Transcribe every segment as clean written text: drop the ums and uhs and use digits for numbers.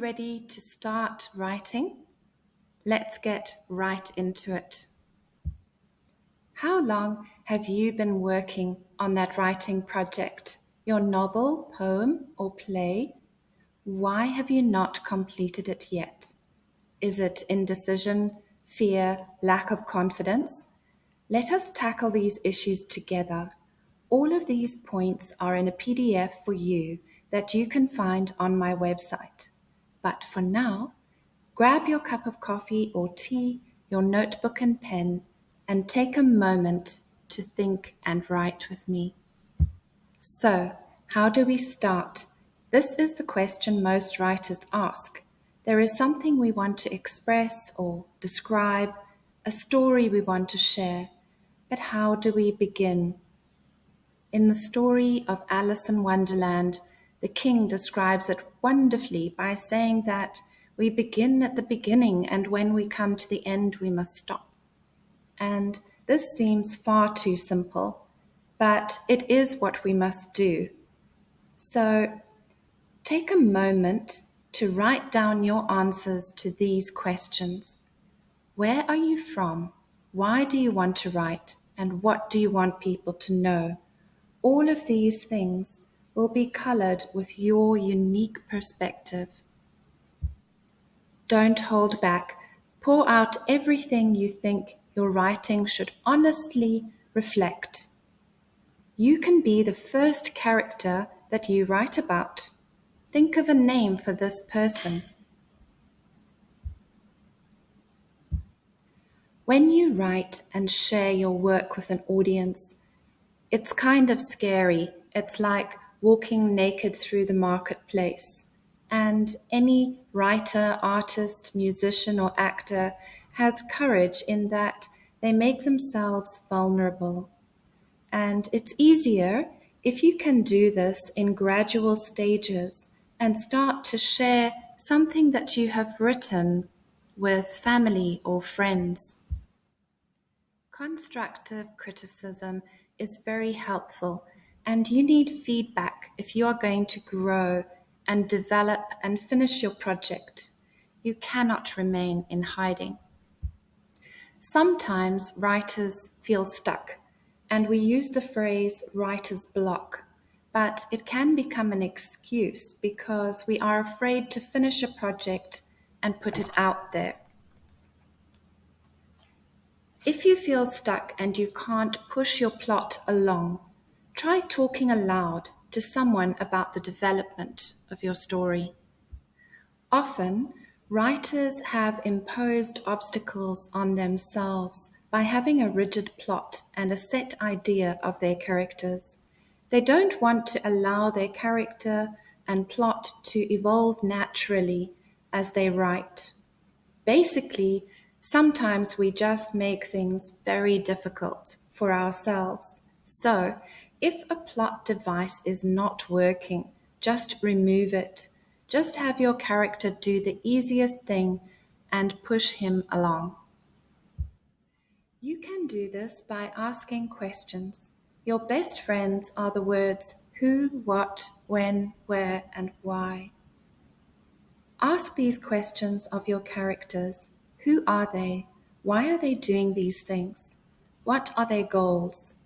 ready to start writing? Let's get right into it. How long have you been working on that writing project? Your novel, poem, or play? Why have you not completed it yet? Is it indecision, fear, lack of confidence? Let us tackle these issues together. All of these points are in a PDF for you that you can find on my website. But for now, grab your cup of coffee or tea, your notebook and pen, and take a moment to think and write with me. So, how do we start? This is the question most writers ask. There is something we want to express or describe, a story we want to share, but how do we begin? In the story of Alice in Wonderland, the king describes it wonderfully by saying that we begin at the beginning and when we come to the end, we must stop. And this seems far too simple, but it is what we must do. So take a moment to write down your answers to these questions. Where are you from? Why do you want to write? And what do you want people to know? All of these things will be colored with your unique perspective. Don't hold back. Pour out everything you think your writing should honestly reflect. You can be the first character that you write about. Think of a name for this person. When you write and share your work with an audience, it's kind of scary. It's like walking naked through the marketplace. And any writer, artist, musician, or actor has courage in that they make themselves vulnerable. And it's easier if you can do this in gradual stages and start to share something that you have written with family or friends. Constructive criticism is very helpful, and you need feedback if you are going to grow and develop and finish your project. You cannot remain in hiding. Sometimes writers feel stuck, and we use the phrase writer's block, but it can become an excuse because we are afraid to finish a project and put it out there. If you feel stuck and you can't push your plot along, try talking aloud to someone about the development of your story. Often, writers have imposed obstacles on themselves by having a rigid plot and a set idea of their characters. They don't want to allow their character and plot to evolve naturally as they write. Basically, sometimes we just make things very difficult for ourselves. So, if a plot device is not working, just remove it. Just have your character do the easiest thing and push him along. You can do this by asking questions. Your best friends are the words who, what, when, where, and why. Ask these questions of your characters. Who are they? Why are they doing these things? What are their goals?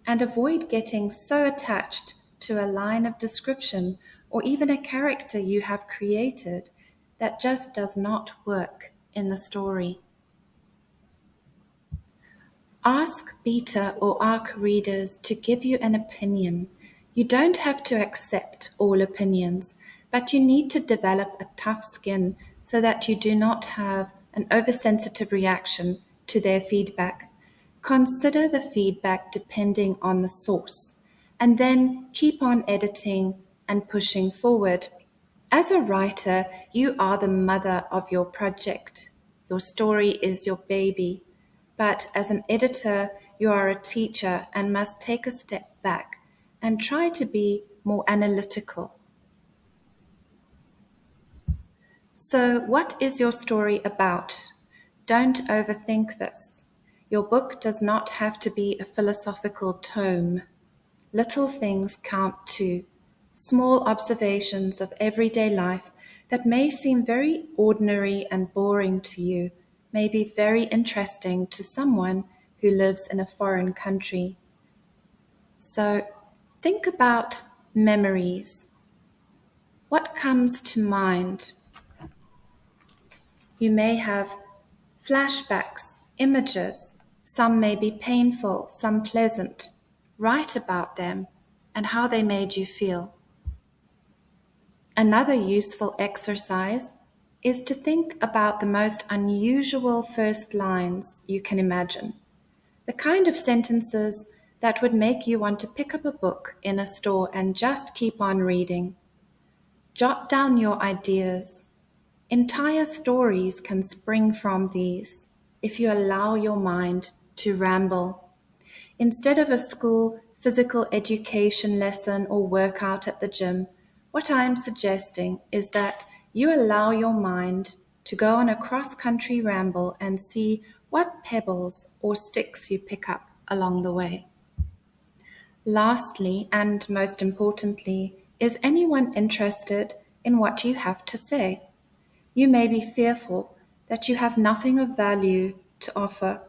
And avoid getting so attached to a line of description or even a character you have created that just does not work in the story. Ask beta or ARC readers to give you an opinion. You don't have to accept all opinions, but you need to develop a tough skin so that you do not have an oversensitive reaction to their feedback. Consider the feedback depending on the source, and then keep on editing and pushing forward. As a writer, you are the mother of your project. Your story is your baby. But as an editor, you are a teacher and must take a step back and try to be more analytical. So, what is your story about? Don't overthink this. Your book does not have to be a philosophical tome. Little things count too. Small observations of everyday life that may seem very ordinary and boring to you may be very interesting to someone who lives in a foreign country. So think about memories. What comes to mind? You may have flashbacks, images. Some may be painful, some pleasant. Write about them and how they made you feel. Another useful exercise is to think about the most unusual first lines you can imagine, the kind of sentences that would make you want to pick up a book in a store and just keep on reading. Jot down your ideas. Entire stories can spring from these if you allow your mind to ramble. Instead of a school physical education lesson or workout at the gym, what I'm suggesting is that you allow your mind to go on a cross-country ramble and see what pebbles or sticks you pick up along the way. Lastly, and most importantly, is anyone interested in what you have to say? You may be fearful that you have nothing of value to offer,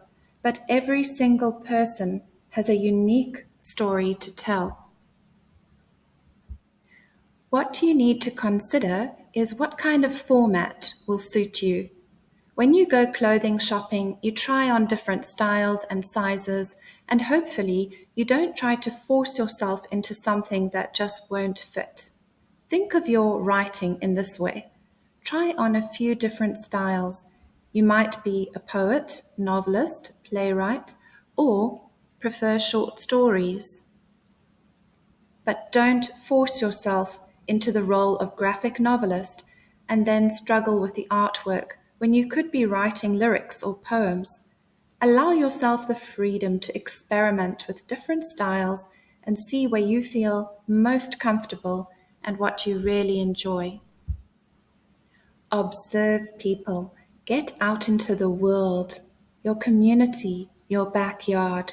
but every single person has a unique story to tell. What you need to consider is what kind of format will suit you. When you go clothing shopping, you try on different styles and sizes, and hopefully you don't try to force yourself into something that just won't fit. Think of your writing in this way. Try on a few different styles. You might be a poet, novelist, playwright, or prefer short stories. But don't force yourself into the role of graphic novelist and then struggle with the artwork when you could be writing lyrics or poems. Allow yourself the freedom to experiment with different styles and see where you feel most comfortable and what you really enjoy. Observe people. Get out into the world, your community, your backyard.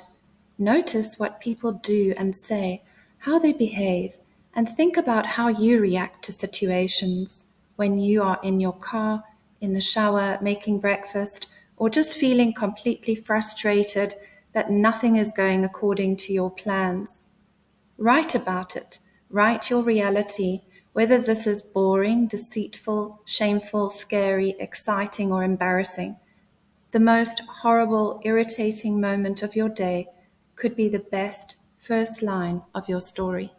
Notice what people do and say, how they behave, and think about how you react to situations when you are in your car, in the shower, making breakfast, or just feeling completely frustrated that nothing is going according to your plans. Write about it. Write your reality, whether this is boring, deceitful, shameful, scary, exciting, or embarrassing. The most horrible, irritating moment of your day could be the best first line of your story.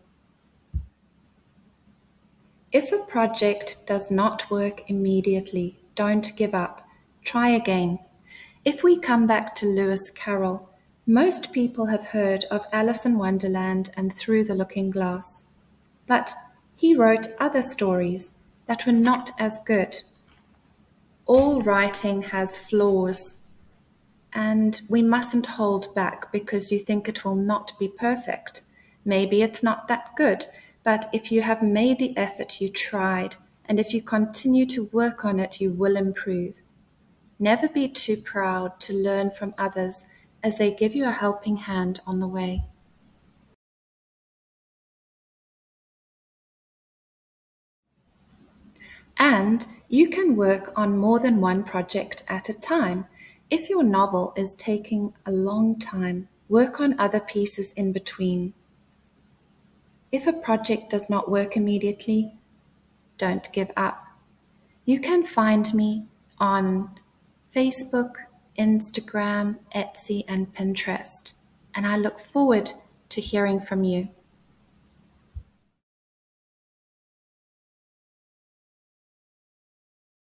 If a project does not work immediately, don't give up. Try again. If we come back to Lewis Carroll, most people have heard of Alice in Wonderland and Through the Looking Glass. But he wrote other stories that were not as good. All writing has flaws, and we mustn't hold back because you think it will not be perfect. Maybe it's not that good, but if you have made the effort, you tried, and if you continue to work on it, you will improve. Never be too proud to learn from others as they give you a helping hand on the way. And you can work on more than one project at a time. If your novel is taking a long time, work on other pieces in between. If a project does not work immediately, don't give up. You can find me on Facebook, Instagram, Etsy, and Pinterest, and I look forward to hearing from you.